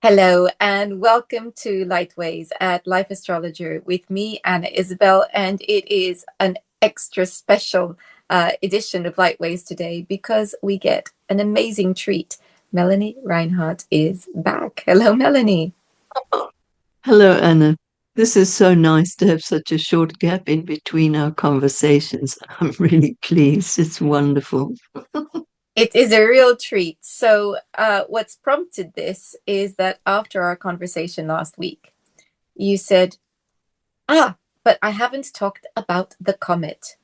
Hello and welcome to Lightways at Life Astrologer with me, Anna Isabel. And it is an extra special edition of Lightways today because we get an amazing treat. Melanie Reinhart is back. Hello, Melanie. Hello, Anna. This is so nice to have such a short gap in between our conversations. I'm really pleased. It's wonderful. It is a real treat. So, what's prompted this is that after our conversation last week, you said, but I haven't talked about the comet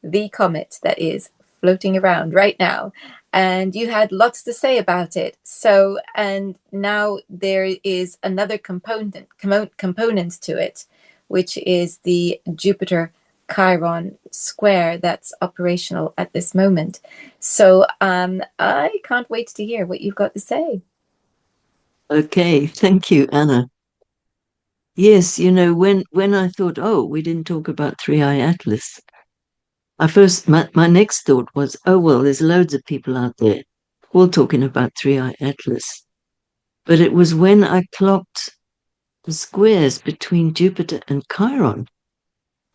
that is floating around right now. And you had lots to say about it. So, and now there is another component to it, which is the Jupiter-Chiron square that's operational at this moment. So, I can't wait to hear what you've got to say. Okay, thank you, Anna. Yes, when I thought, oh, we didn't talk about 3IAtlas, my next thought was, oh, well, there's loads of people out there all talking about 3IAtlas. But it was when I clocked the squares between Jupiter and Chiron,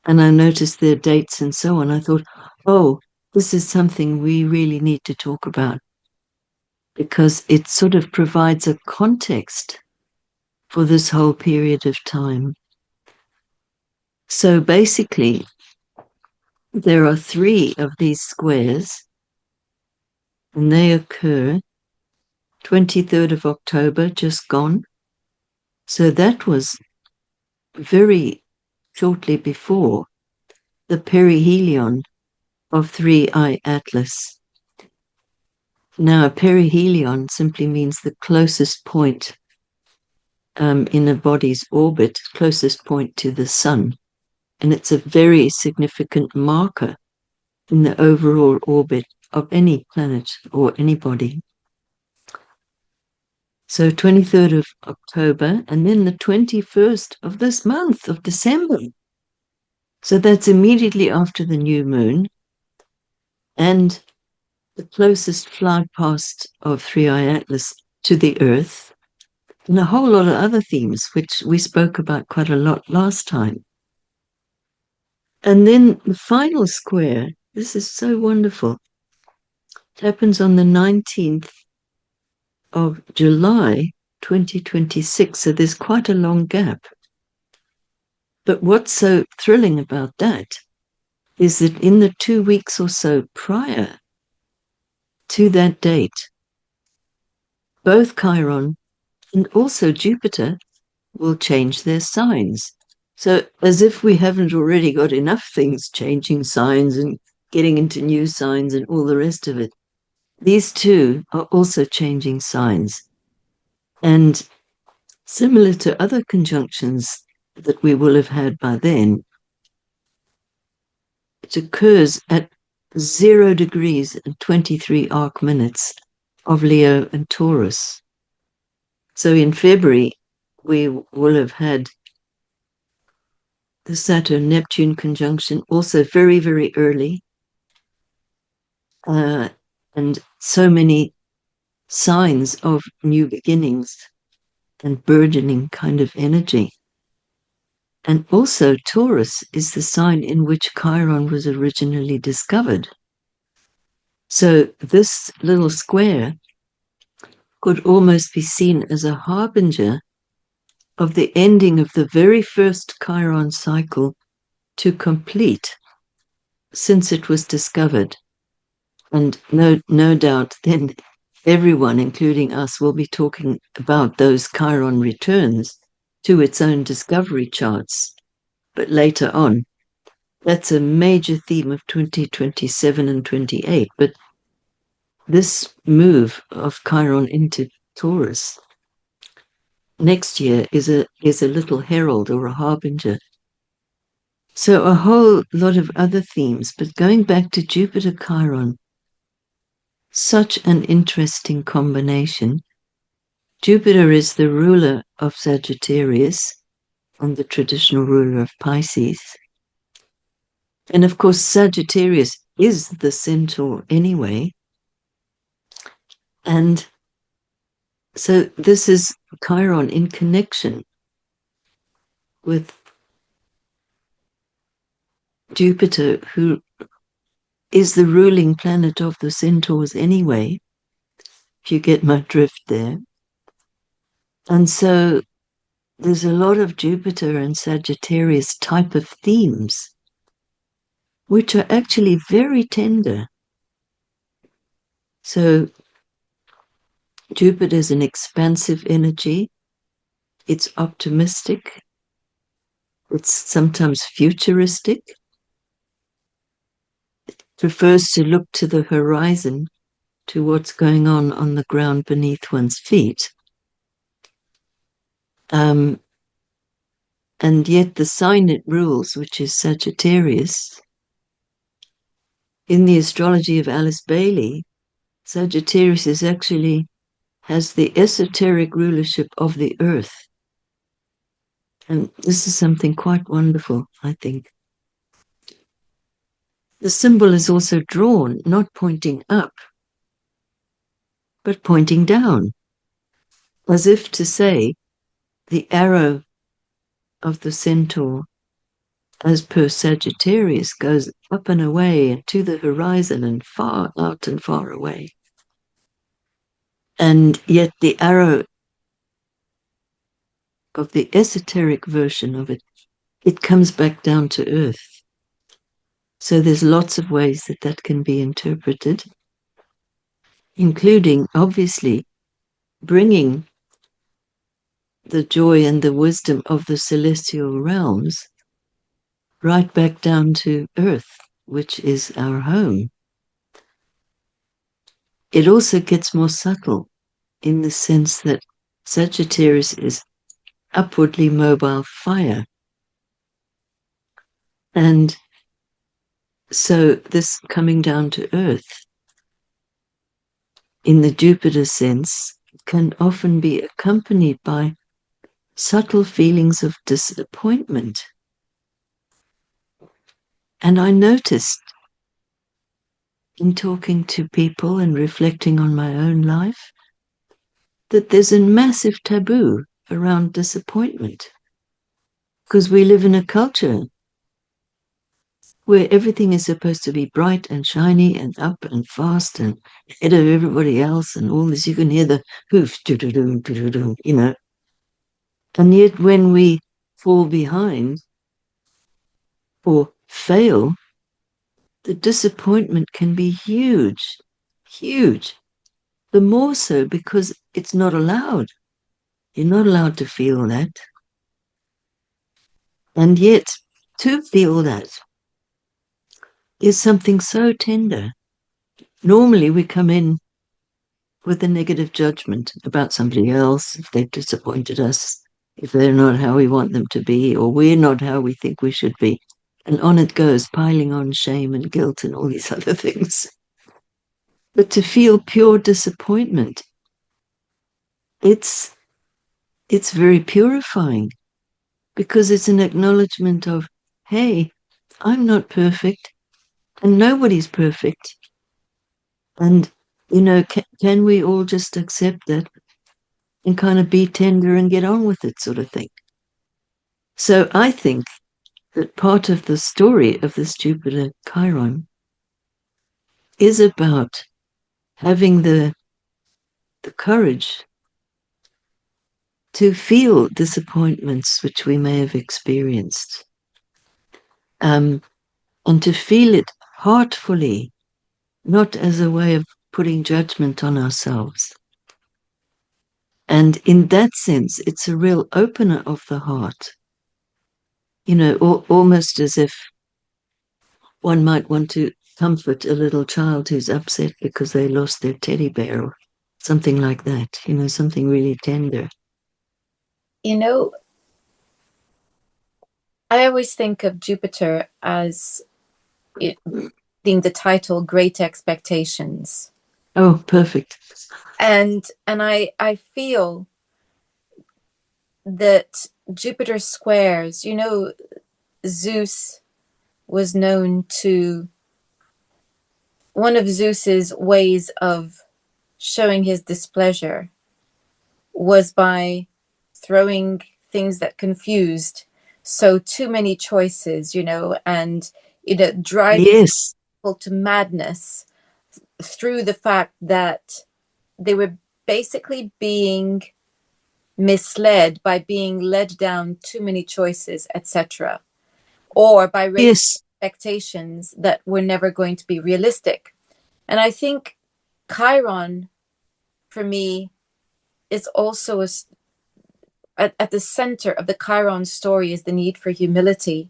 and I noticed their dates and so on. I thought, oh, this is something we really need to talk about because it sort of provides a context for this whole period of time. So basically, there are three of these squares, and they occur 23rd of October, just gone. So that was very shortly before the perihelion of 3IAtlas. Now, perihelion simply means the closest point in a body's orbit, closest point to the sun. And it's a very significant marker in the overall orbit of any planet or any body. So 23rd of October, and then the 21st of this month of December. So that's immediately after the new moon and the closest flight past of 3IAtlas to the Earth, and a whole lot of other themes, which we spoke about quite a lot last time. And then the final square, this is so wonderful. It happens on the 19th of July, 2026, so there's quite a long gap. But what's so thrilling about that is that in the 2 weeks or so prior to that date, both Chiron and also Jupiter will change their signs. So as if we haven't already got enough things changing signs and getting into new signs and all the rest of it, these two are also changing signs. And similar to other conjunctions that we will have had by then, it occurs at 0 degrees and 23 arc minutes of Leo and Taurus. So in February, we will have had the Saturn-Neptune conjunction, also very, very early, and so many signs of new beginnings and burgeoning kind of energy. And also Taurus is the sign in which Chiron was originally discovered. So this little square could almost be seen as a harbinger of the ending of the very first Chiron cycle to complete since it was discovered. And no doubt then everyone, including us, will be talking about those Chiron returns to its own discovery charts. But later on, that's a major theme of 2027 and 28. But this move of Chiron into Taurus next year is a little herald or a harbinger. So a whole lot of other themes, but going back to Jupiter Chiron, such an interesting combination. Jupiter is the ruler of Sagittarius and the traditional ruler of Pisces. And of course, Sagittarius is the centaur anyway. And so this is Chiron in connection with Jupiter, who is the ruling planet of the centaurs anyway, if you get my drift there. And so there's a lot of Jupiter and Sagittarius type of themes, which are actually very tender. So Jupiter is an expansive energy. It's optimistic. It's sometimes futuristic. It prefers to look to the horizon, to what's going on the ground beneath one's feet. And yet the sign it rules, which is Sagittarius, in the astrology of Alice Bailey, Sagittarius is actually has the esoteric rulership of the earth. And this is something quite wonderful, I think. The symbol is also drawn, not pointing up, but pointing down, as if to say, the arrow of the centaur, as per Sagittarius, goes up and away and to the horizon and far out and far away. And yet the arrow of the esoteric version of it, it comes back down to earth. So there's lots of ways that that can be interpreted, including, obviously, bringing the joy and the wisdom of the celestial realms right back down to earth, which is our home. It also gets more subtle in the sense that Sagittarius is upwardly mobile fire. And so this coming down to earth, in the Jupiter sense, can often be accompanied by subtle feelings of disappointment. And I noticed in talking to people and reflecting on my own life that there's a massive taboo around disappointment, because we live in a culture where everything is supposed to be bright and shiny and up and fast and ahead of everybody else and all this. You can hear the hoof, doo-doo-doo, doo-doo-doo, you know. And yet when we fall behind or fail, the disappointment can be huge, huge. The more so because it's not allowed. You're not allowed to feel that. And yet, to feel that is something so tender. Normally, we come in with a negative judgment about somebody else, if they've disappointed us, if they're not how we want them to be, or we're not how we think we should be. And on it goes, piling on shame and guilt and all these other things. But to feel pure disappointment, it's very purifying, because it's an acknowledgement of, hey, I'm not perfect and nobody's perfect. And, you know, can we all just accept that and kind of be tender and get on with it, sort of thing? So I think that part of the story of this Jupiter-Chiron is about having the courage to feel disappointments which we may have experienced, and to feel it heartfully, not as a way of putting judgment on ourselves. And in that sense, it's a real opener of the heart, you know, almost as if one might want to comfort a little child who's upset because they lost their teddy bear or something like that, you know, something really tender. You know, I always think of Jupiter as it being the title Great Expectations. Oh, perfect. And I feel that Jupiter squares, you know, Zeus was known to, one of Zeus's ways of showing his displeasure was by throwing things that confused. So too many choices, and driving Yes, people to madness through the fact that they were basically being misled by being led down too many choices, etc., or by raising yes, expectations that were never going to be realistic. And I think Chiron, for me, is also at the center of the Chiron story is the need for humility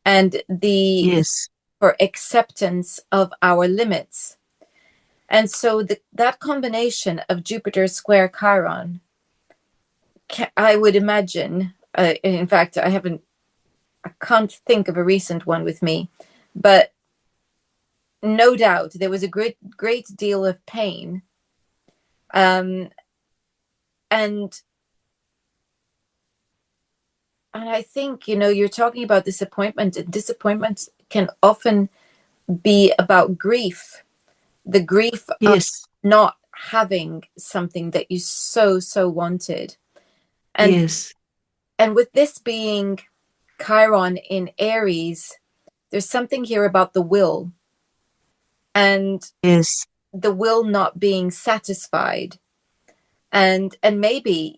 and the yes, for acceptance of our limits. And so that combination of Jupiter square Chiron, I would imagine, in fact, I can't think of a recent one with me, but no doubt there was a great deal of pain. Um, and and I think, you're talking about disappointment. Disappointment can often be about grief, the grief of yes, not having something that you so wanted. And yes, and with this being Chiron in Aries, there's something here about the will and yes, the will not being satisfied. And maybe,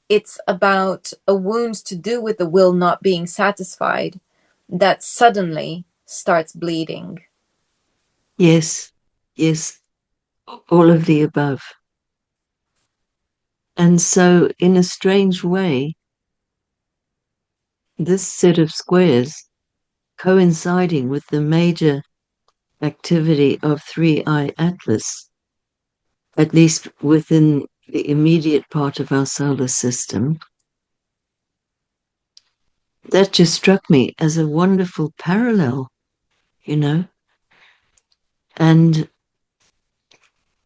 it's about a wound to do with the will not being satisfied that suddenly starts bleeding. yes, yes, all of the above. And so, in a strange way, this set of squares coinciding with the major activity of 3IAtlas, at least within the immediate part of our solar system, that just struck me as a wonderful parallel, you know. And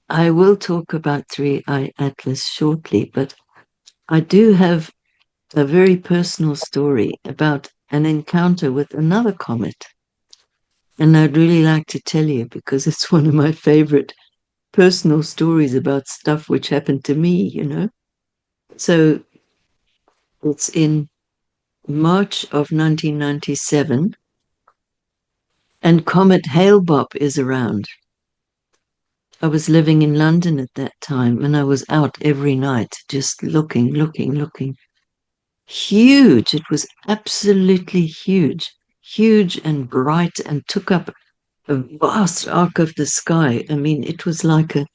I will talk about 3IAtlas shortly, but I do have a very personal story about an encounter with another comet. And I'd really like to tell you because it's one of my favorite personal stories about stuff which happened to me. So it's in March of 1997, and Comet Hale-Bopp is around. I was living in London at that time, and I was out every night just looking, looking, looking. Huge. It was absolutely huge, huge and bright, and took up a vast arc of the sky. I mean, it was like a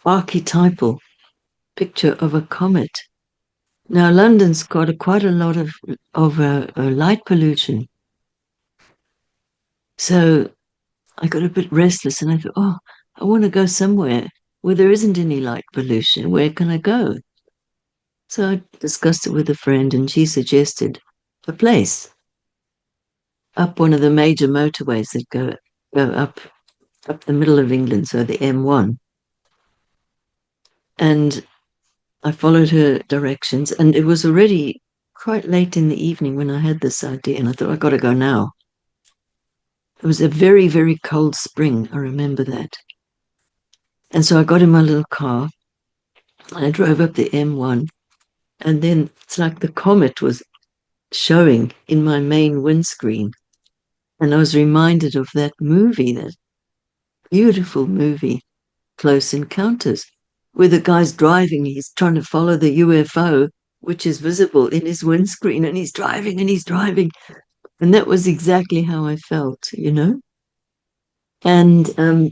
archetypal picture of a comet. Now, London's got quite a lot of light pollution. So I got a bit restless and I thought, oh, I want to go somewhere where there isn't any light pollution. Where can I go? So I discussed it with a friend and she suggested a place up one of the major motorways that go up the middle of England, so the M1. And I followed her directions, and it was already quite late in the evening when I had this idea, and I thought, I got to go now. It was a very, very cold spring, I remember that. And so I got in my little car, and I drove up the M1, and then it's like the comet was showing in my main windscreen. And I was reminded of that movie, that beautiful movie, Close Encounters, where the guy's driving, he's trying to follow the UFO, which is visible in his windscreen, and he's driving and he's driving. And that was exactly how I felt. And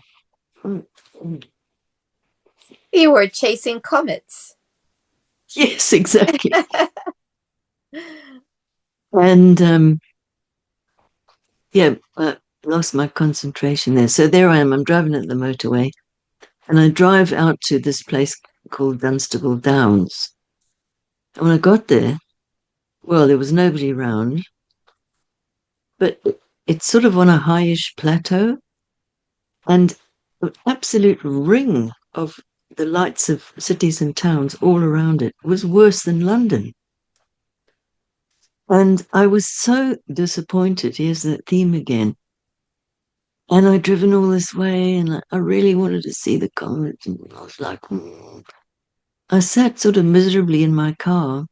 You were chasing comets. yes, exactly. And yeah, lost my concentration there. So there I am, I'm driving at the motorway, and I drive out to this place called Dunstable Downs. And when I got there, well, there was nobody around, but it's sort of on a highish plateau, and an absolute ring of the lights of cities and towns all around it was worse than London. And I was so disappointed. Here's that theme again. And I'd driven all this way and I really wanted to see the comet. And I was like, I sat sort of miserably in my car,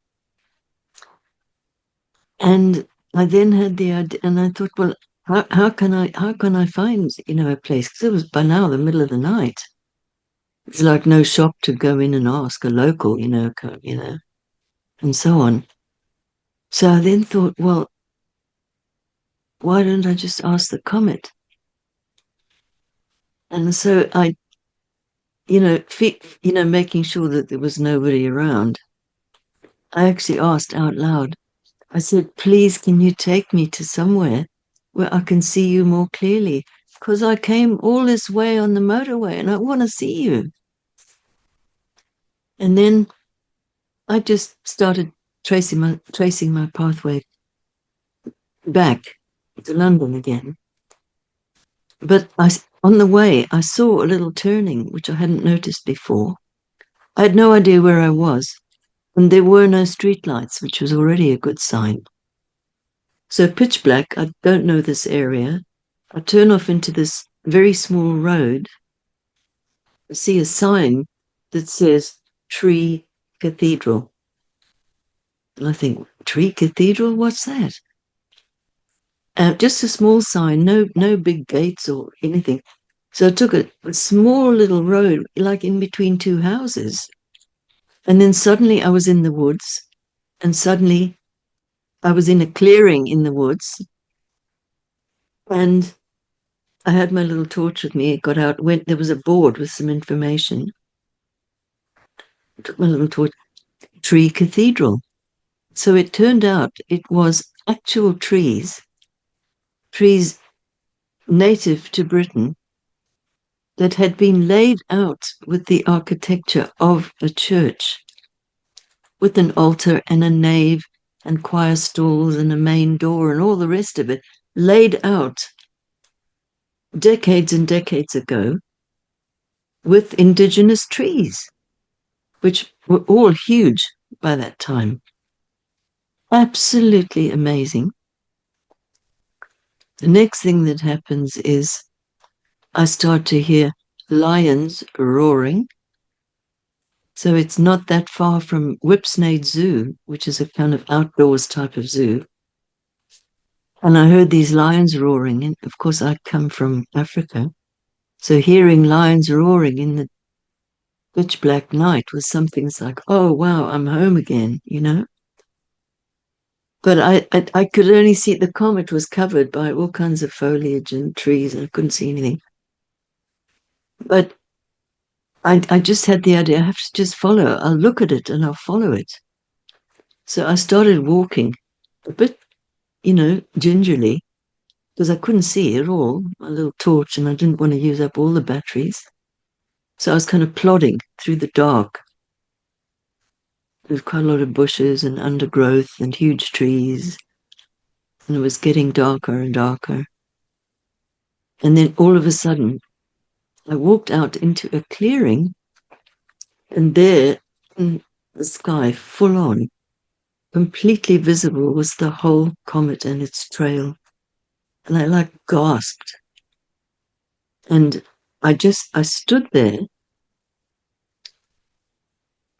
and I then had the idea, and I thought, well, how can I find, a place? Because it was by now the middle of the night. It's like no shop to go in and ask a local, and so on. So I then thought, well, why don't I just ask the Comet? And so I, making sure that there was nobody around, I actually asked out loud. I said, please, can you take me to somewhere where I can see you more clearly? Because I came all this way on the motorway and I want to see you. And then I just started tracing my pathway back to London again. But on the way, I saw a little turning, which I hadn't noticed before. I had no idea where I was, and there were no streetlights, which was already a good sign. So pitch black, I don't know this area. I turn off into this very small road. I see a sign that says Tree Cathedral. And I think, Tree Cathedral? What's that? Just a small sign, no big gates or anything. So I took a small little road, like in between two houses. And then suddenly I was in the woods, and suddenly I was in a clearing in the woods, and I had my little torch with me, got out, went, there was a board with some information. I took my little torch, Tree Cathedral. So it turned out it was actual trees native to Britain that had been laid out with the architecture of a church, with an altar and a nave and choir stalls and a main door and all the rest of it, laid out decades and decades ago with indigenous trees, which were all huge by that time. Absolutely amazing. The next thing that happens is I start to hear lions roaring. So it's not that far from Whipsnade Zoo, which is a kind of outdoors type of zoo. And I heard these lions roaring. And of course, I come from Africa. So hearing lions roaring in the pitch black night was something like, oh, wow, I'm home again. But I could only see the comet was covered by all kinds of foliage and trees, and I couldn't see anything. But I just had the idea, I have to just follow. I'll look at it and I'll follow it. So I started walking a bit, gingerly, because I couldn't see at all, my little torch, and I didn't want to use up all the batteries. So I was kind of plodding through the dark. There was quite a lot of bushes and undergrowth and huge trees, and it was getting darker and darker. And then all of a sudden, I walked out into a clearing, and there, in the sky, full on, completely visible, was the whole comet and its trail. And I gasped. And I stood there.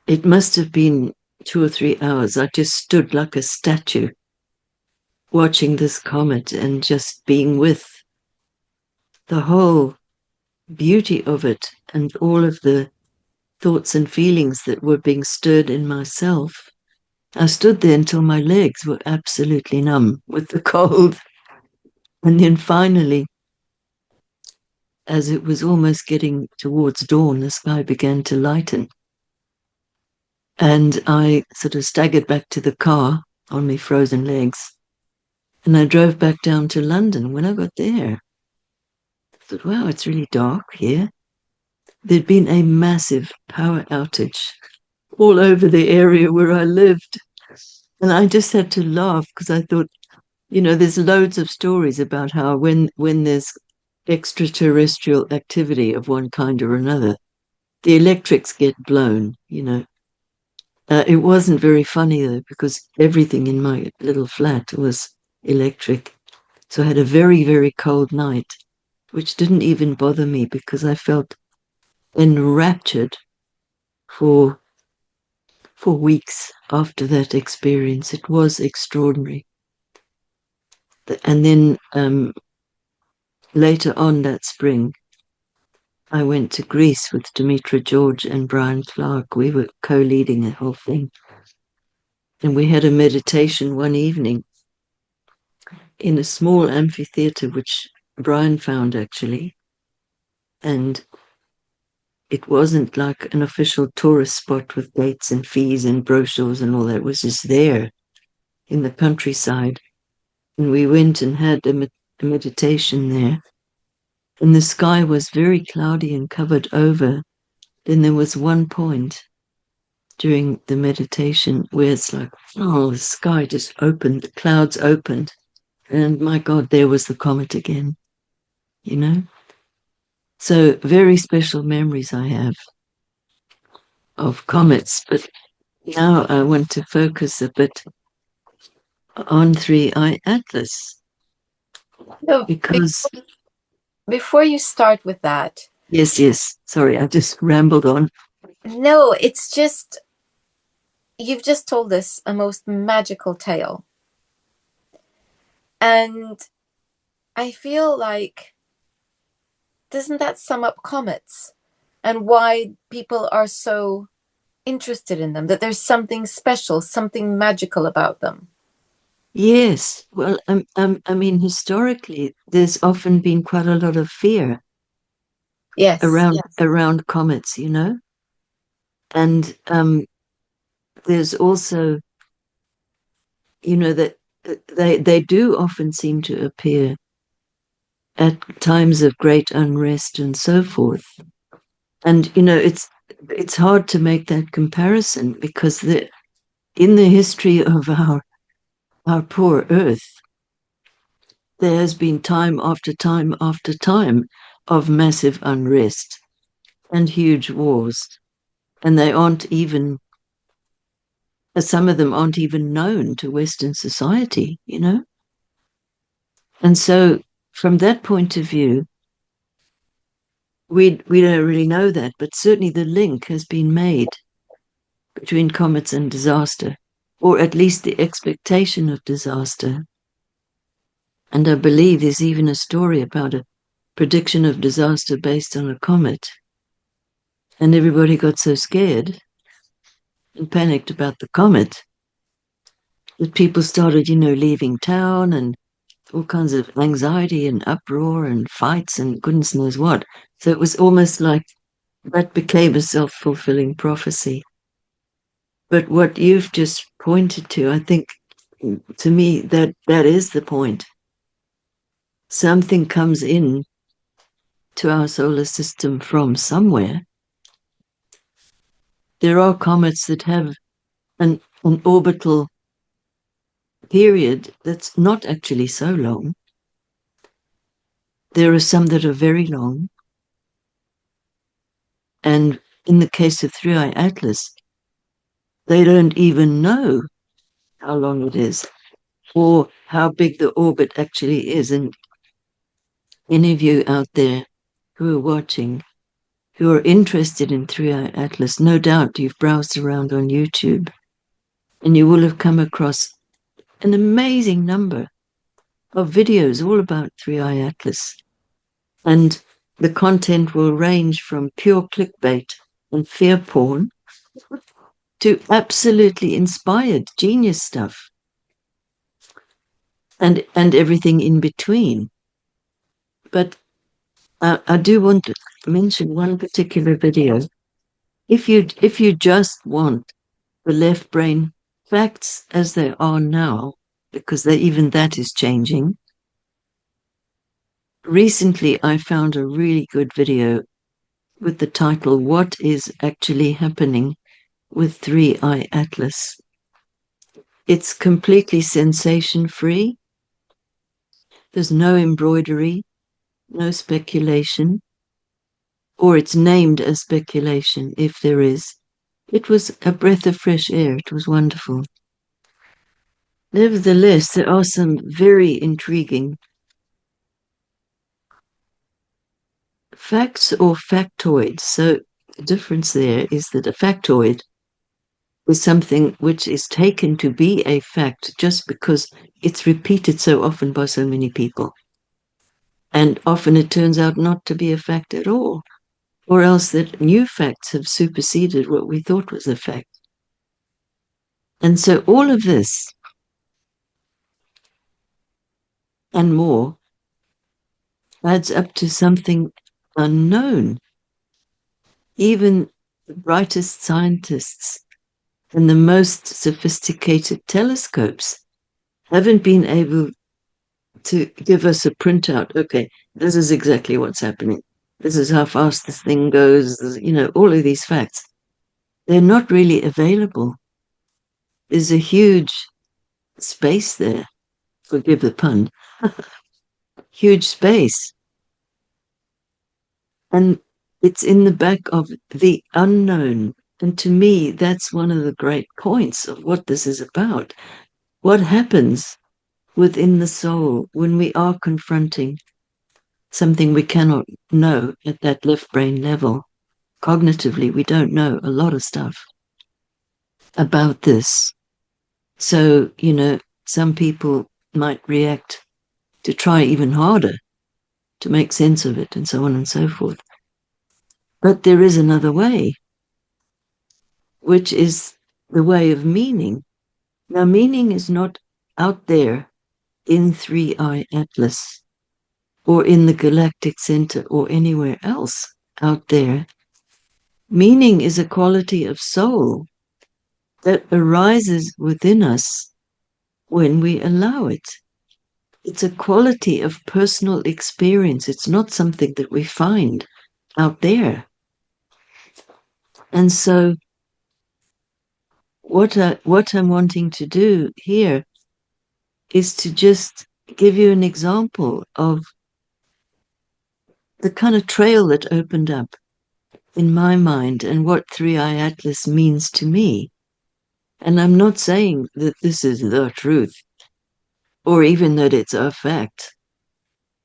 It must have been 2 or 3 hours. I just stood like a statue, watching this comet and just being with the whole beauty of it and all of the thoughts and feelings that were being stirred in myself. I stood there until my legs were absolutely numb with the cold. And then finally, as it was almost getting towards dawn, the sky began to lighten. And I sort of staggered back to the car on my frozen legs. And I drove back down to London. When I got there, I thought, wow, it's really dark here. There'd been a massive power outage all over the area where I lived. And I just had to laugh because I thought, there's loads of stories about how when there's extraterrestrial activity of one kind or another, the electrics get blown. It wasn't very funny though, because everything in my little flat was electric. So I had a very, very cold night, which didn't even bother me because I felt enraptured for for weeks after that experience. It was extraordinary. And then later on that spring, I went to Greece with Dimitra George and Brian Clark. We were co-leading the whole thing. And we had a meditation one evening in a small amphitheater, which Brian found actually. And it wasn't like an official tourist spot with gates and fees and brochures and all that. It was just there in the countryside. And we went and had a meditation there. And the sky was very cloudy and covered over. Then there was one point during the meditation where it's like, oh, the sky just opened, the clouds opened. And my God, there was the comet again, you know? So very special memories I have of comets. But now I want to focus a bit on 3IAtlas No, because, before you start with that, yes, sorry, I just rambled on. no, it's just, you've just told us a most magical tale. And I feel like, doesn't that sum up comets and why people are so interested in them? That there's something special, something magical about them. Yes, well, I mean, historically, there's often been quite a lot of fear Yes. around comets, you know, and there's also, you know, that they do often seem to appear at times of great unrest and so forth. And you know, it's hard to make that comparison because in the history of our poor Earth, there has been time after time after time of massive unrest and huge wars, and they aren't even some of them aren't even known to Western society, you know. And so, from that point of view, we don't really know that, but certainly the link has been made between comets and disaster, or at least the expectation of disaster. And I believe there's even a story about a prediction of disaster based on a comet. And everybody got so scared and panicked about the comet that people started, you know, leaving town and all kinds of anxiety and uproar and fights and goodness knows what. So it was almost like that became a self-fulfilling prophecy. But what you've just pointed to, I think, to me, that is the point. Something comes in to our solar system from somewhere. There are comets that have an orbital period that's not actually so long. There are some that are very long. And in the case of 3IAtlas, they don't even know how long it is or how big the orbit actually is. And any of you out there who are watching, who are interested in 3IAtlas, no doubt you've browsed around on YouTube and you will have come across an amazing number of videos all about 3IAtlas. And the content will range from pure clickbait and fear porn to absolutely inspired genius stuff and everything in between. But I do want to mention one particular video. If you just want the left brain facts as they are now, because even that is changing. Recently, I found a really good video with the title, What is Actually Happening with 3IAtlas? It's completely sensation-free. There's no embroidery, no speculation, or it's named as speculation if there is. It was a breath of fresh air. It was wonderful. Nevertheless, there are some very intriguing facts or factoids. So the difference there is that a factoid with something which is taken to be a fact just because it's repeated so often by so many people. And often it turns out not to be a fact at all, or else that new facts have superseded what we thought was a fact. And so all of this and more adds up to something unknown. Even the brightest scientists and the most sophisticated telescopes haven't been able to give us a printout. Okay, this is exactly what's happening. This is how fast this thing goes. All of these facts. They're not really available. There's a huge space there. Forgive the pun. Huge space. And it's in the back of the unknown. And to me, that's one of the great points of what this is about. What happens within the soul when we are confronting something we cannot know at that left brain level? Cognitively, we don't know a lot of stuff about this. So, some people might react to try even harder to make sense of it and so on and so forth. But there is another way, which is the way of meaning. Now, meaning is not out there in 3IAtlas or in the galactic center or anywhere else out there. Meaning is a quality of soul that arises within us when we allow it. It's a quality of personal experience. It's not something that we find out there. And so what I'm wanting to do here is to just give you an example of the kind of trail that opened up in my mind and what 3IAtlas means to me. And I'm not saying that this is the truth, or even that it's a fact,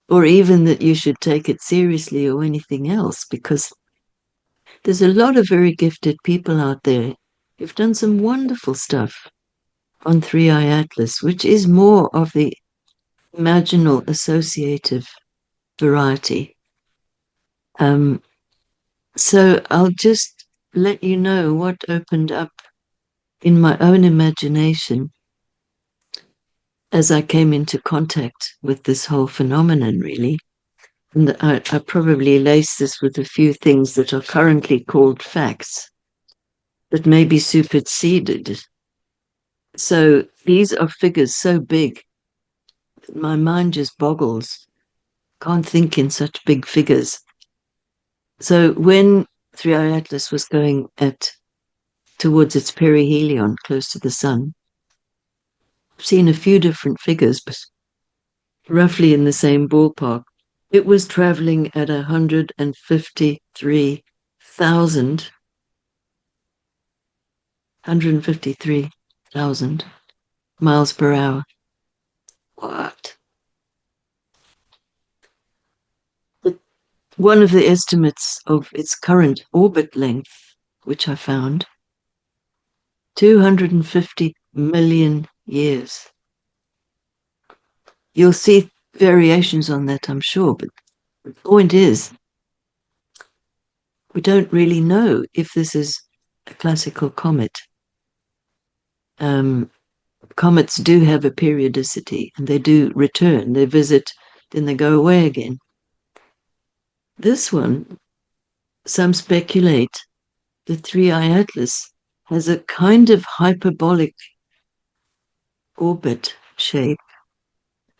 or even that you should take it seriously or anything else, because there's a lot of very gifted people out there who've done some wonderful stuff on 3IAtlas, which is more of the imaginal associative variety. So I'll just let you know what opened up in my own imagination as I came into contact with this whole phenomenon, really. And I probably lace this with a few things that are currently called facts that may be superseded. So these are figures so big that my mind just boggles. Can't think in such big figures. So when 3IAtlas was going towards its perihelion, close to the sun, I've seen a few different figures, but roughly in the same ballpark. It was traveling at 153,000 miles per hour. What? One of the estimates of its current orbit length, which I found, 250 million years. You'll see variations on that, I'm sure, but the point is, we don't really know if this is a classical comet. Comets do have a periodicity, and they do return. They visit, then they go away again. This one, some speculate that 3IAtlas has a kind of hyperbolic orbit shape,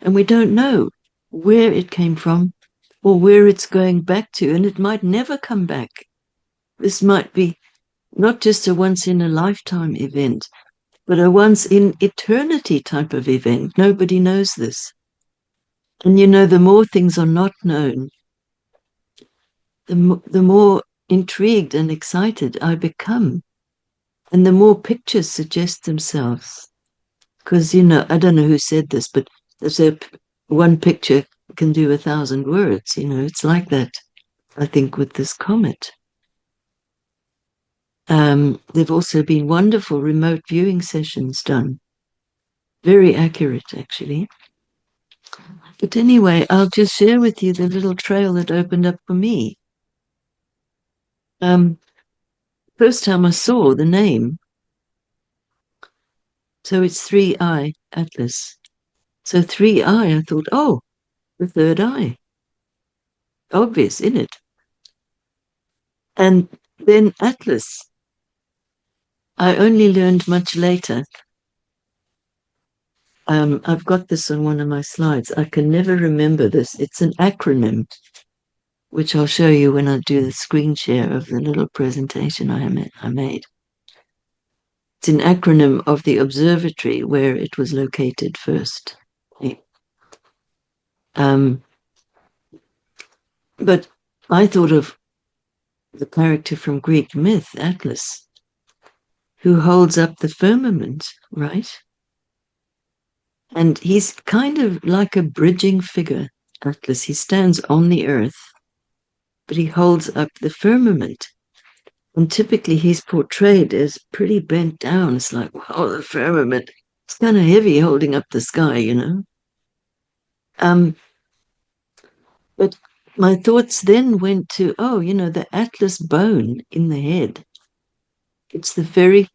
and we don't know where it came from or where it's going back to, and it might never come back. This might be not just a once-in-a-lifetime event, but a once-in-eternity type of event. Nobody knows this. And the more things are not known, the more intrigued and excited I become, and the more pictures suggest themselves. Because, I don't know who said this, but there's one picture can do 1,000 words. It's like that, I think, with this comet. There've also been wonderful remote viewing sessions done. Very accurate, actually. But anyway, I'll just share with you the little trail that opened up for me. First time I saw the name, so it's 3IAtlas. So 3I, I thought, oh, the third eye. Obvious, isn't it? And then Atlas. I only learned much later. I've got this on one of my slides. I can never remember this. It's an acronym, which I'll show you when I do the screen share of the little presentation I made. It's an acronym of the observatory where it was located first. But I thought of the character from Greek myth, Atlas, who holds up the firmament, right? And he's kind of like a bridging figure, Atlas. He stands on the earth, but he holds up the firmament. And typically he's portrayed as pretty bent down. It's like, wow, the firmament. It's kind of heavy holding up the sky, you know. But my thoughts then went to, oh, you know, the Atlas bone in the head. It's the very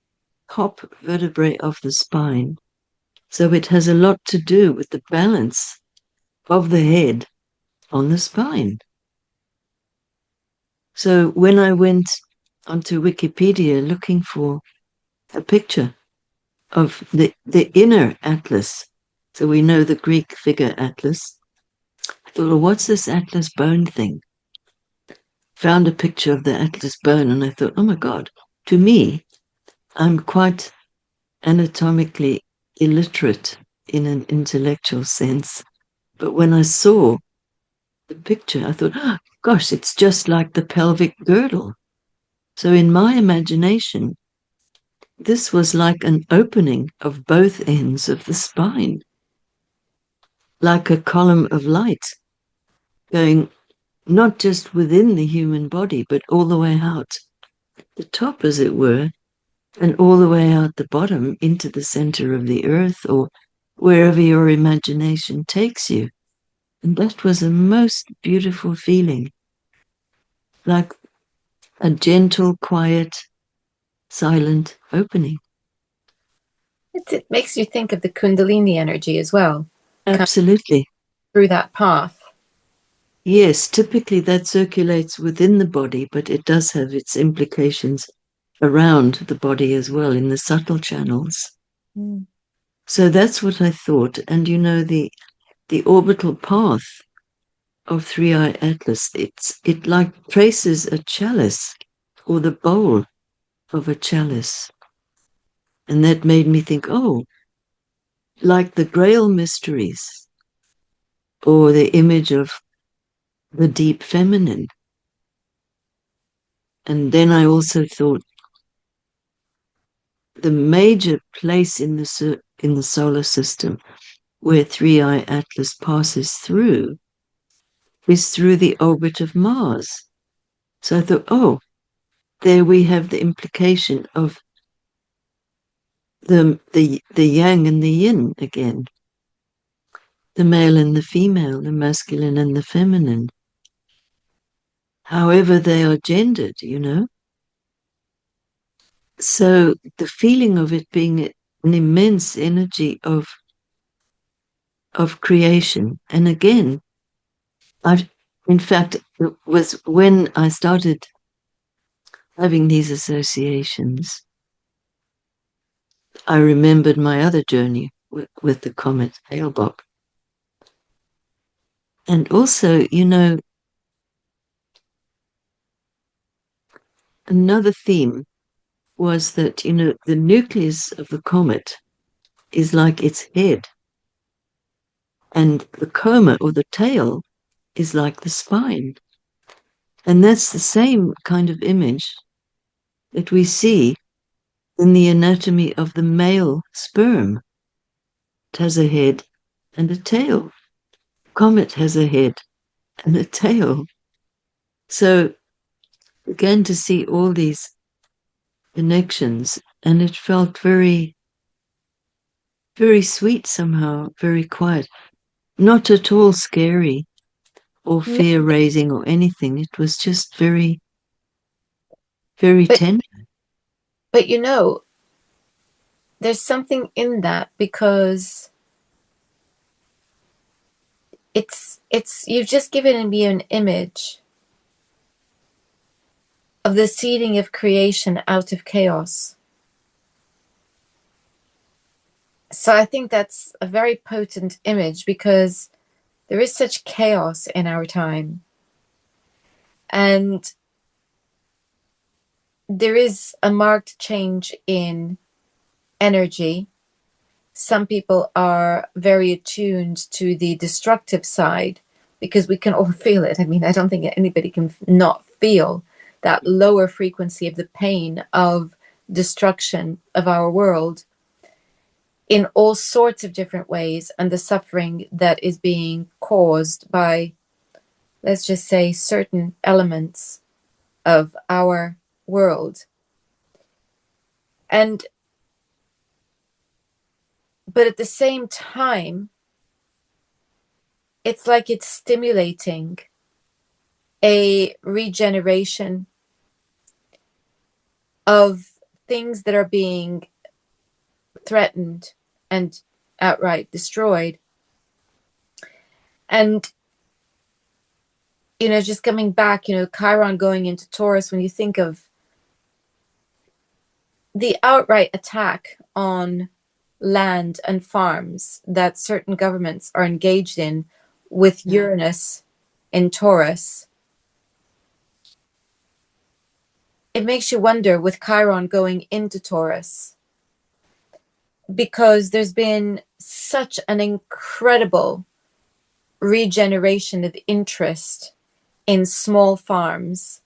top vertebrae of the spine. So it has a lot to do with the balance of the head on the spine. So when I went onto Wikipedia looking for a picture of the inner Atlas, so we know the Greek figure Atlas, I thought, well, what's this Atlas bone thing? Found a picture of the Atlas bone and I thought, oh my God, to me, I'm quite anatomically illiterate in an intellectual sense. But when I saw the picture, I thought, oh, gosh, it's just like the pelvic girdle. So in my imagination, this was like an opening of both ends of the spine, like a column of light going not just within the human body, but all the way out the top, as it were, and all the way out the bottom into the center of the earth or wherever your imagination takes you. And that was a most beautiful feeling, like a gentle, quiet, silent opening. It makes you think of the Kundalini energy as well, kind of Absolutely. through that path. Yes, typically that circulates within the body, but it does have its implications around the body as well in the subtle channels. Mm. So that's what I thought. And you know, the orbital path of 3IAtlas, it like traces a chalice or the bowl of a chalice. And that made me think, oh, like the Grail mysteries or the image of the deep feminine. And then I also thought the major place in the solar system where 3IAtlas passes through is through the orbit of Mars. So I thought, oh, there we have the implication of the yang and the yin again, the male and the female, the masculine and the feminine, however they are gendered, you know. So the feeling of it being an immense energy of creation. And again, in fact, it was when I started having these associations, I remembered my other journey with the comet Hale-Bopp. And also, you know, another theme was that, you know, the nucleus of the comet is like its head, and the coma or the tail is like the spine. And that's the same kind of image that we see in the anatomy of the male sperm. It has a head and a tail. Comet has a head and a tail. So began to see all these connections, and it felt very, very sweet somehow, very quiet. Not at all scary or No, fear raising or anything. It was just very, very but tender. but there's something in that because it's you've just given me an image of the seeding of creation out of chaos. So I think that's a very potent image because there is such chaos in our time. And there is a marked change in energy. Some people are very attuned to the destructive side because we can all feel it. I mean, I don't think anybody can not feel that lower frequency of the pain of destruction of our world in all sorts of different ways, and the suffering that is being caused by, let's just say, certain elements of our world. And but at the same time, it's like it's stimulating a regeneration of things that are being threatened and outright destroyed. And just coming back, Chiron going into Taurus, when you think of the outright attack on land and farms that certain governments are engaged in with Uranus in Taurus, it makes you wonder with Chiron going into Taurus, because there's been such an incredible regeneration of interest in small farms,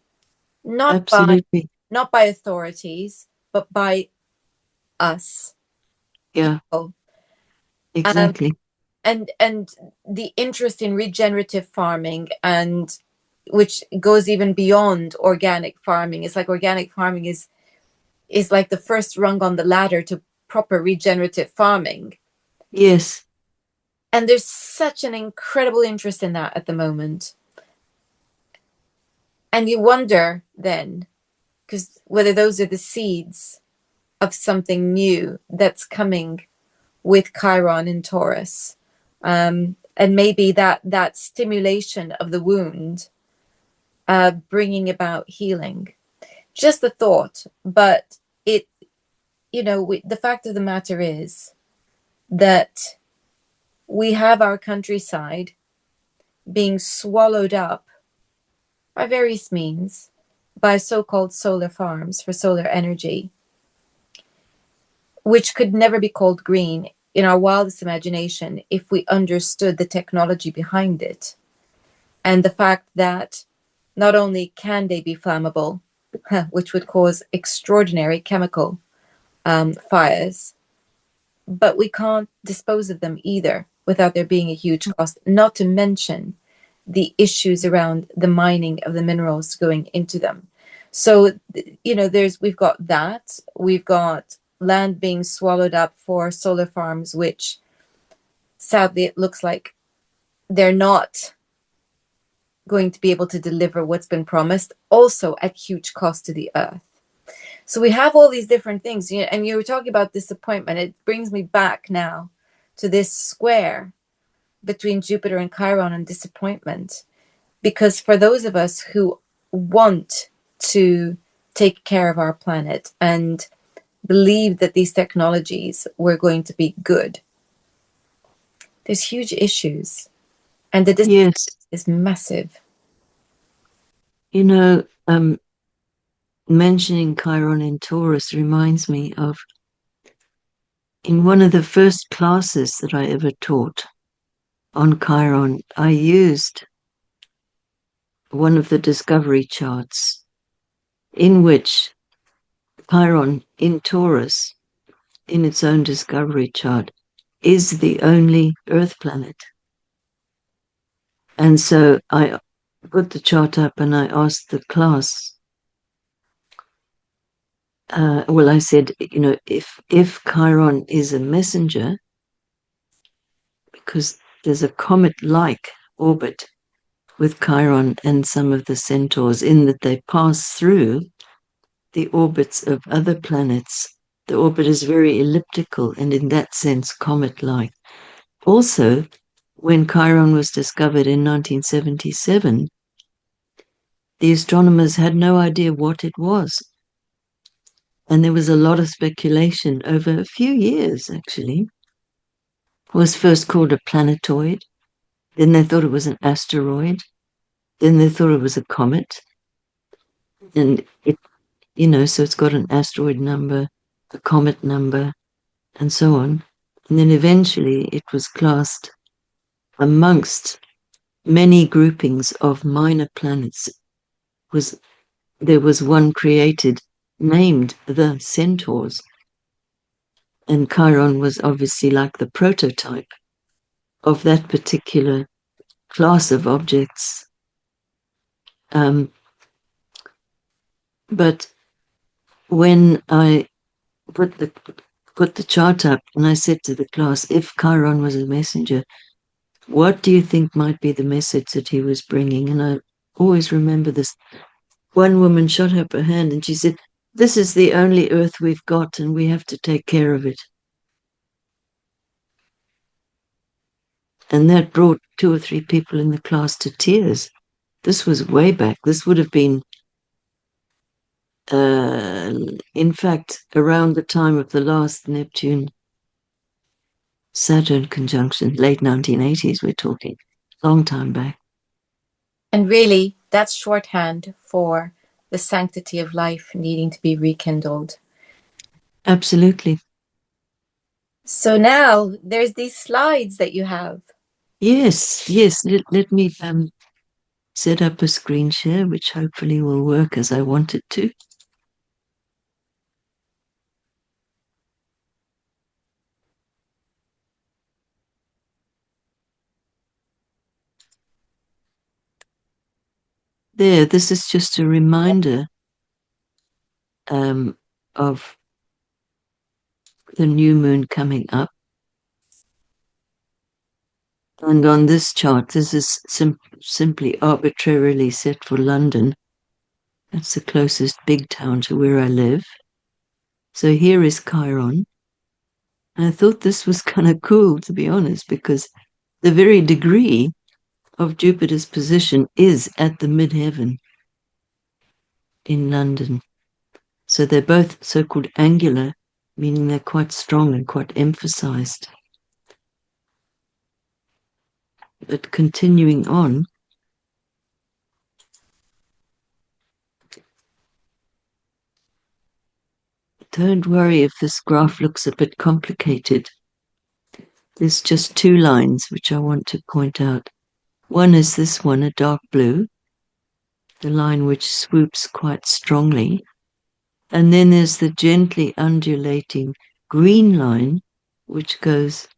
not by Absolutely. not by authorities, but by us Yeah, people. Um, exactly. and the interest in regenerative farming, and which goes even beyond organic farming. It's like organic farming is like the first rung on the ladder to proper regenerative farming. Yes, And there's such an incredible interest in that at the moment. And you wonder then, because whether those are the seeds of something new that's coming with Chiron in Taurus. And maybe that stimulation of the wound, bringing about healing. Just a thought, but the fact of the matter is that we have our countryside being swallowed up by various means by so-called solar farms for solar energy, which could never be called green in our wildest imagination if we understood the technology behind it, and the fact that not only can they be flammable, which would cause extraordinary chemical fires, but we can't dispose of them either without there being a huge cost, not to mention the issues around the mining of the minerals going into them. So, we've got that. We've got land being swallowed up for solar farms, which sadly it looks like they're not going to be able to deliver what's been promised, also at huge cost to the earth. So we have all these different things, and you were talking about disappointment. It brings me back now to this square between Jupiter and Chiron and disappointment. Because for those of us who want to take care of our planet and believe that these technologies were going to be good, there's huge issues, and the distance yes. is massive. You know, mentioning Chiron in Taurus reminds me of in one of the first classes that I ever taught on Chiron, I used one of the discovery charts in which Chiron in Taurus, in its own discovery chart, is the only Earth planet. And so I put the chart up and I asked the class, well, I said, if Chiron is a messenger, because there's a comet-like orbit with Chiron and some of the centaurs, in that they pass through the orbits of other planets. The orbit is very elliptical and in that sense comet-like. Also, when Chiron was discovered in 1977, the astronomers had no idea what it was. And there was a lot of speculation over a few years, actually. It was first called a planetoid, then they thought it was an asteroid, then they thought it was a comet. And so it's got an asteroid number, a comet number, and so on. And then eventually it was classed amongst many groupings of minor planets. There was one created named the Centaurs, and Chiron was obviously like the prototype of that particular class of objects. But when I put the chart up and I said to the class, if Chiron was a messenger, what do you think might be the message that he was bringing? And I always remember this. One woman shot up her hand and she said, this is the only Earth we've got and we have to take care of it. And that brought 2 or 3 people in the class to tears. This was way back. This would have been, in fact, around the time of the last Neptune-Saturn conjunction, late 1980s, we're talking, long time back. And really, that's shorthand for the sanctity of life needing to be rekindled. Absolutely. So now there's these slides that you have. Yes. Let me set up a screen share, which hopefully will work as I want it to. There, this is just a reminder of the new moon coming up. And on this chart, this is simply arbitrarily set for London. That's the closest big town to where I live. So here is Chiron. And I thought this was kind of cool, to be honest, because the very degree of Jupiter's position is at the midheaven in London. So they're both so-called angular, meaning they're quite strong and quite emphasized. But continuing on, don't worry if this graph looks a bit complicated. There's just 2 lines which I want to point out. One is this one, a dark blue, the line which swoops quite strongly. And then there's the gently undulating green line, which goes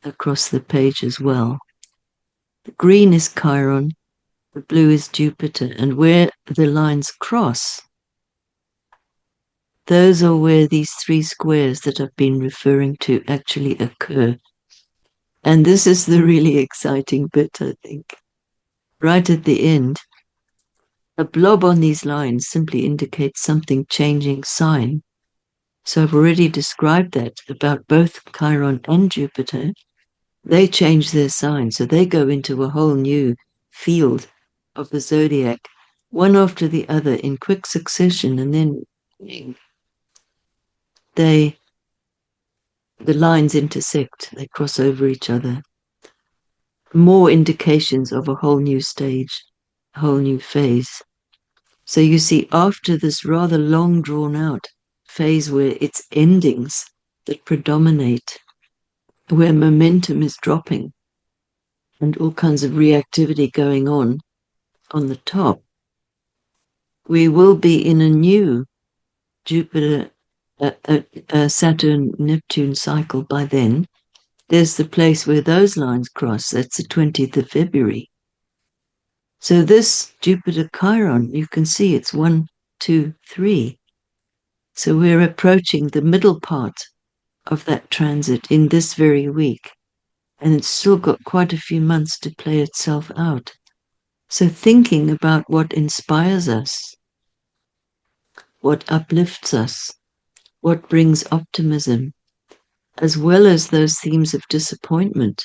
across the page as well. The green is Chiron, the blue is Jupiter, and where the lines cross, those are where these 3 squares that I've been referring to actually occur. And this is the really exciting bit, I think. Right at the end, a blob on these lines simply indicates something changing sign. So I've already described that about both Chiron and Jupiter. They change their sign, so they go into a whole new field of the zodiac, one after the other in quick succession, and then the lines intersect, they cross over each other. More indications of a whole new stage, a whole new phase. So you see, after this rather long drawn out phase where it's endings that predominate, where momentum is dropping and all kinds of reactivity going on the top, we will be in a new Jupiter, Saturn, Neptune cycle by then. There's the place where those lines cross. That's the 20th of February. So this Jupiter Chiron, you can see it's 1, 2, 3. So we're approaching the middle part of that transit in this very week, and it's still got quite a few months to play itself out. So thinking about what inspires us, what uplifts us, what brings optimism, as well as those themes of disappointment,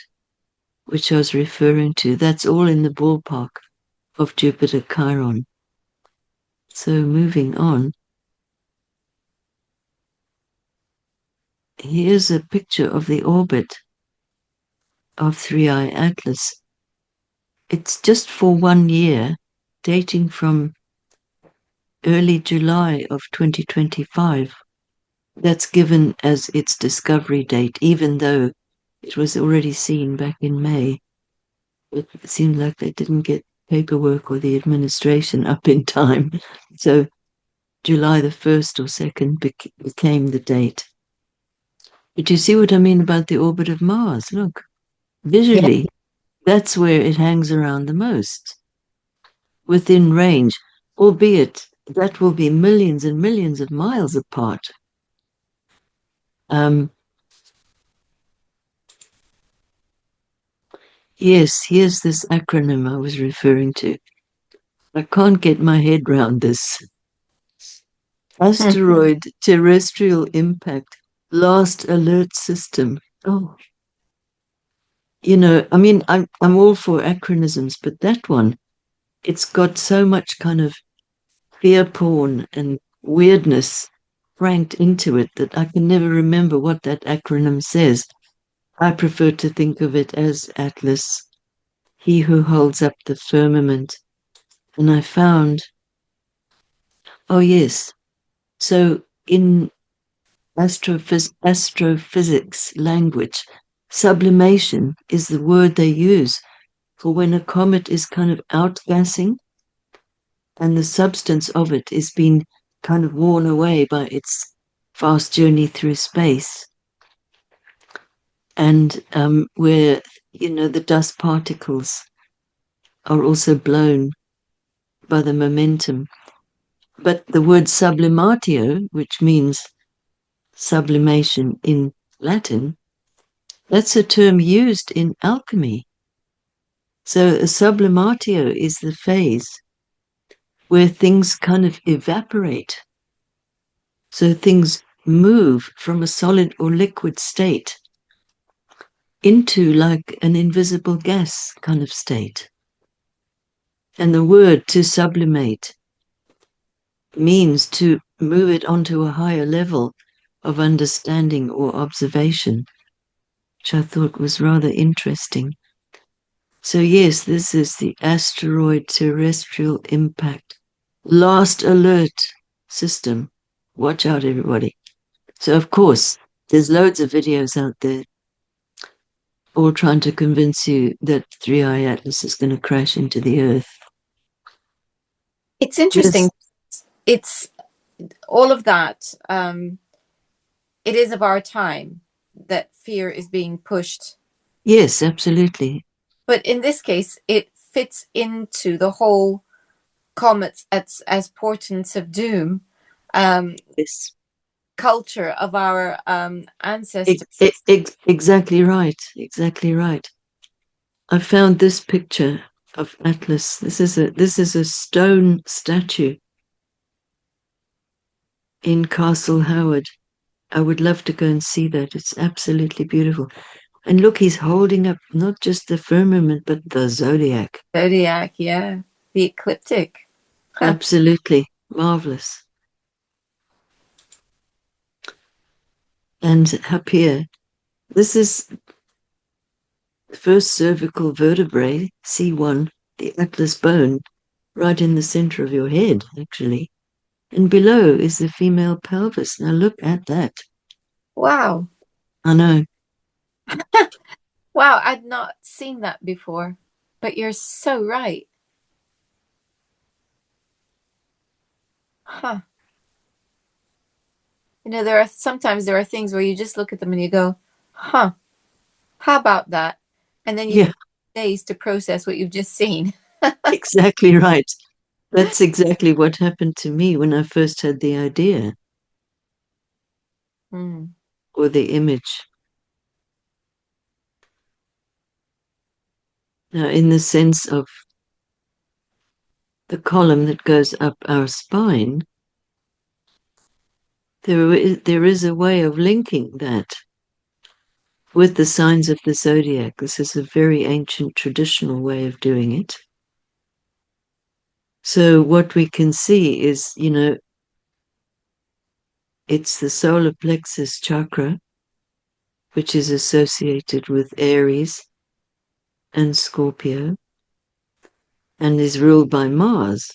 which I was referring to, that's all in the ballpark of Jupiter-Chiron. So moving on, here's a picture of the orbit of 3IAtlas. It's just for 1 year, dating from early July of 2025. That's given as its discovery date, even though it was already seen back in May. It seemed like they didn't get paperwork or the administration up in time. So July the 1st or 2nd became the date. But you see what I mean about the orbit of Mars? Look, Yeah. visually, that's where it hangs around the most, within range, albeit that will be millions and millions of miles apart. Um, yes, here's this acronym I was referring to. I can't get my head round this. Asteroid terrestrial impact last alert system. Oh, I mean, I'm all for acronyms, but that one, it's got so much kind of fear porn and weirdness cranked into it that I can never remember what that acronym says. I prefer to think of it as Atlas, he who holds up the firmament. And I found, oh yes, so in astrophysics language, sublimation is the word they use for when a comet is kind of outgassing and the substance of it is being kind of worn away by its fast journey through space. And where, the dust particles are also blown by the momentum. But the word sublimatio, which means sublimation in Latin, that's a term used in alchemy. So a sublimatio is the phase where things kind of evaporate. So things move from a solid or liquid state into like an invisible gas kind of state. And the word to sublimate means to move it onto a higher level of understanding or observation, which I thought was rather interesting. So yes, this is the asteroid terrestrial impact last alert system. Watch out, everybody. So of course, there's loads of videos out there all trying to convince you that 3IAtlas is going to crash into the Earth. It's interesting. Yes, It's all of that. It is of our time that fear is being pushed. yes, absolutely. But in this case, it fits into the whole comets as portents of doom Yes, culture of our ancestors. exactly right. Exactly right. I found this picture of Atlas. This is a stone statue in Castle Howard. I would love to go and see that. It's absolutely beautiful. And look, he's holding up not just the firmament, but the zodiac. Zodiac, yeah. The ecliptic. Huh. Absolutely marvelous. And up here, this is the first cervical vertebrae, C1, the atlas bone, right in the center of your head, actually. And below is the female pelvis. Now look at that. Wow. I know. Wow, I'd not seen that before. But you're so right. Huh. There are things where you just look at them and you go, huh, how about that? And then you Yeah, take days to process what you've just seen. exactly right. That's exactly what happened to me when I first had the idea. Mm. or the image. Now, in the sense of the column that goes up our spine, there is a way of linking that with the signs of the zodiac. This is a very ancient traditional way of doing it. So what we can see is, it's the solar plexus chakra, which is associated with Aries and Scorpio and is ruled by Mars.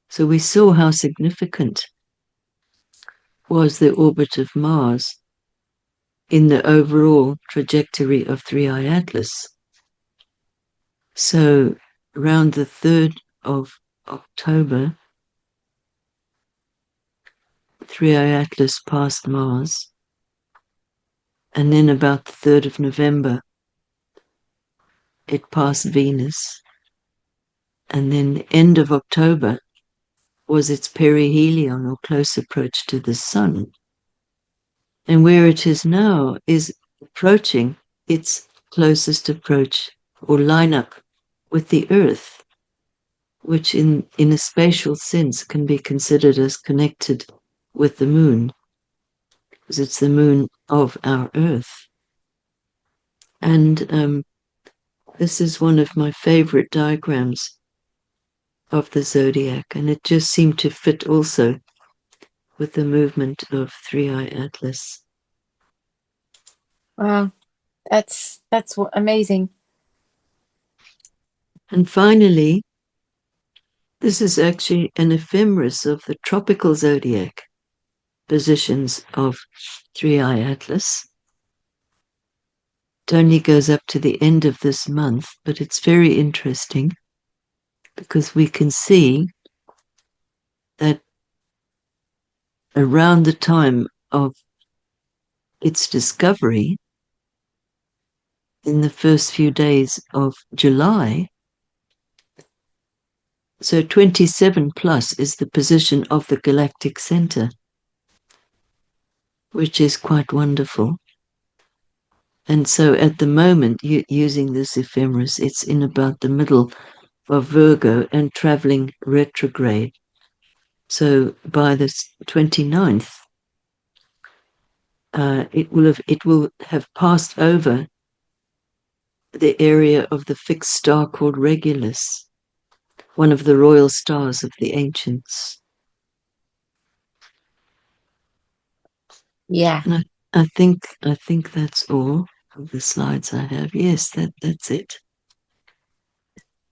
So we saw how significant was the orbit of Mars in the overall trajectory of 3IAtlas. So around the 3rd of October, 3IAtlas passed Mars, and then about the 3rd of November, it passed Venus, and then the end of October was its perihelion or close approach to the Sun. And where it is now is approaching its closest approach or lineup with the Earth, which in a spatial sense can be considered as connected with the Moon, because it's the Moon of our Earth. And this is one of my favorite diagrams of the zodiac, and it just seemed to fit also with the movement of 3IAtlas. Wow, that's amazing. And finally, this is actually an ephemeris of the tropical zodiac positions of 3IAtlas. It only goes up to the end of this month, but it's very interesting because we can see that around the time of its discovery, in the first few days of July, so 27 plus is the position of the galactic center, which is quite wonderful. And so at the moment, using this ephemeris, it's in about the middle of Virgo and traveling retrograde. So by the 29th, it will have passed over the area of the fixed star called Regulus, one of the royal stars of the ancients. Yeah. And I think that's all of the slides I have. Yes, that's it.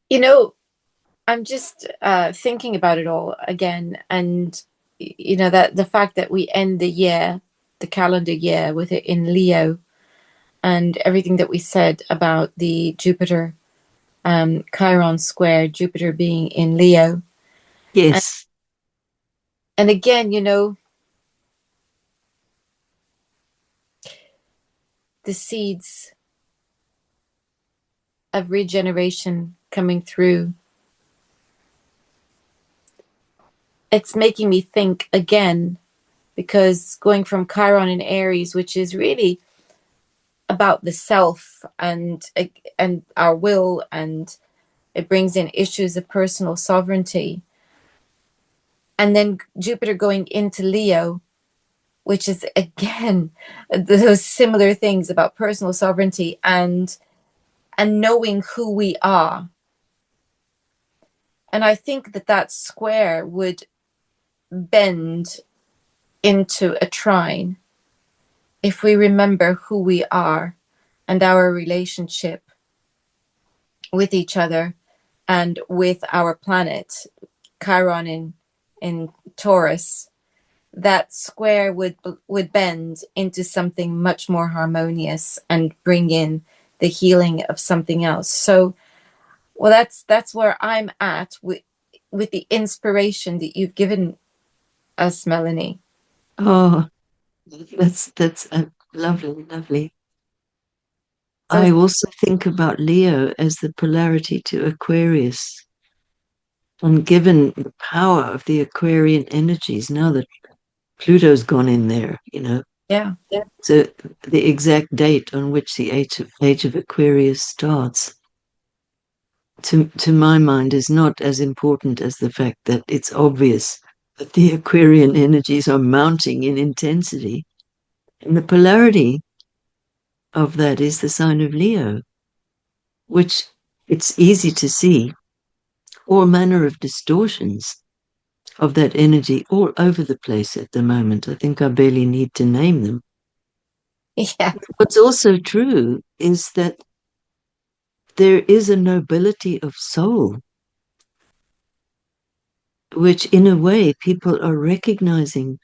You know, I'm just thinking about it all again, and that the fact that we end the year, the calendar year, with it in Leo, and everything that we said about the Jupiter Chiron square, Jupiter being in Leo, and, Yes. and again, the seeds of regeneration coming through. It's making me think again, because going from Chiron in Aries, which is really about the self and our will, and it brings in issues of personal sovereignty, and then Jupiter going into Leo, which is again those similar things about personal sovereignty and knowing who we are. And I think that square would bend into a trine if we remember who we are and our relationship with each other and with our planet, Chiron in Taurus. That square would bend into something much more harmonious and bring in the healing of something else. So, well, that's where I'm at with the inspiration that you've given us, Melanie. Oh, that's lovely, lovely. So I also think about Leo as the polarity to Aquarius. And given the power of the Aquarian energies, now that Pluto's gone in there, Yeah. So the exact date on which the age of Aquarius starts, to my mind, is not as important as the fact that it's obvious that the Aquarian energies are mounting in intensity. And the polarity of that is the sign of Leo, which it's easy to see all manner of distortions of that energy all over the place at the moment. I think I barely need to name them. Yeah. What's also true is that there is a nobility of soul, which in a way people are recognizing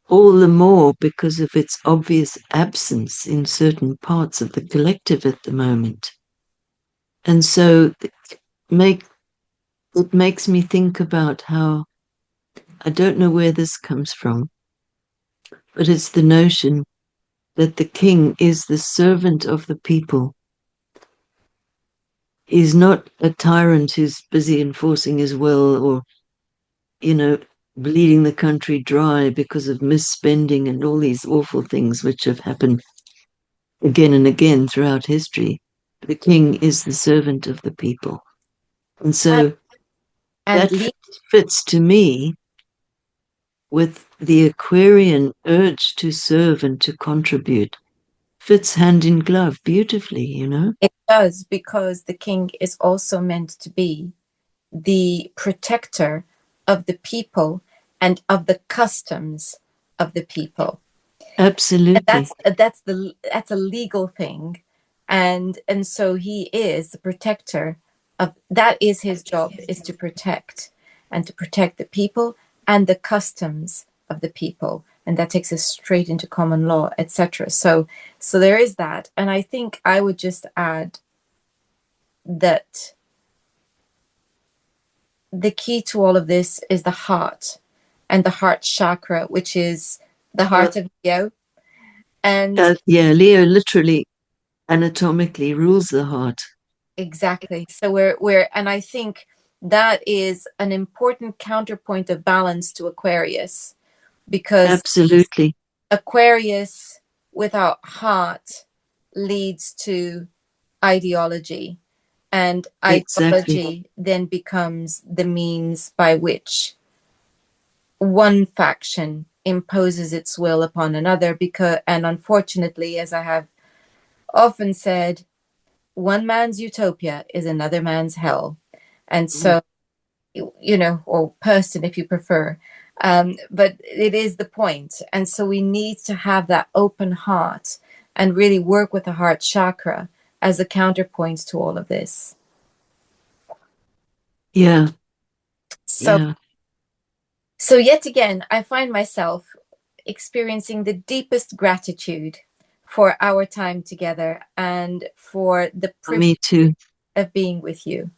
all the more because of its obvious absence in certain parts of the collective at the moment. And so make, it makes me think about how, I don't know where this comes from, but it's the notion that the king is the servant of the people. He's not a tyrant who's busy enforcing his will or, you know, bleeding the country dry because of misspending and all these awful things which have happened again and again throughout history. The king is the servant of the people. And And, so and that Leo, fits to me with the Aquarian urge to serve and to contribute. Fits hand in glove beautifully, you know? it does, because the king is also meant to be the protector of the people and of the customs of the people. And Absolutely. that's a legal thing. And so he is the protector of that. Is his job, is to protect, and to protect the people and the customs of the people, and that takes us straight into common law, etc. So there is that. And I think I would just add that the key to all of this is the heart, and the heart chakra, which is the Yeah. heart of Leo. And Yeah, Leo literally anatomically rules the heart. exactly. So we're and I think that is an important counterpoint of balance to Aquarius, because Absolutely. Aquarius without heart leads to ideology, and Exactly. ideology then becomes the means by which one faction imposes its will upon another. Because, and unfortunately, as I have often said, one man's utopia is another man's hell. And Mm. so, or person if you prefer. But it is the point. And so we need to have that open heart and really work with the heart chakra as a counterpoint to all of this. Yeah, So, yeah. so yet again, I find myself experiencing the deepest gratitude for our time together and for the privilege Me too. of being with you.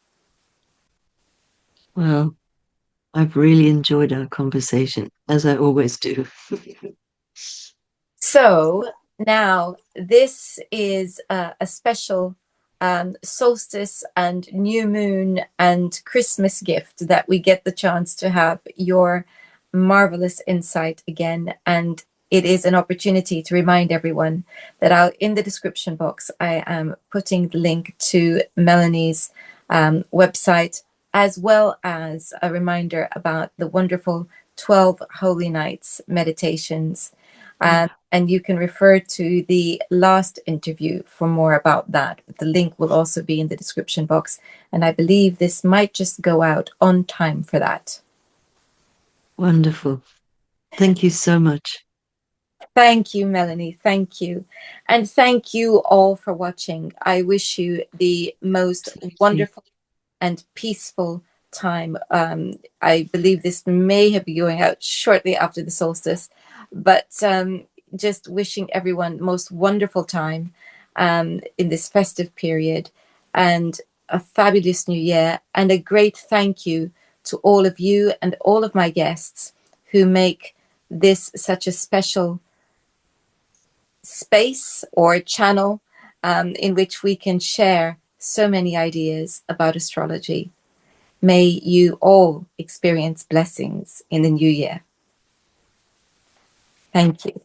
Well, I've really enjoyed our conversation, as I always do. So now this is a special solstice and new moon and Christmas gift that we get the chance to have your marvelous insight again. And it is an opportunity to remind everyone that out in the description box, I am putting the link to Melanie's website, as well as a reminder about the wonderful 12 Holy Nights meditations. And you can refer to the last interview for more about that. But the link will also be in the description box. And I believe this might just go out on time for that. Wonderful. Thank you so much. Thank you, Melanie. Thank you. And thank you all for watching. I wish you the most wonderful and peaceful time. I believe this may have been going out shortly after the solstice, but just wishing everyone the most wonderful time in this festive period, and a fabulous new year, and a great thank you to all of you and all of my guests who make this such a special space or channel in which we can share so many ideas about astrology. May you all experience blessings in the new year. Thank you.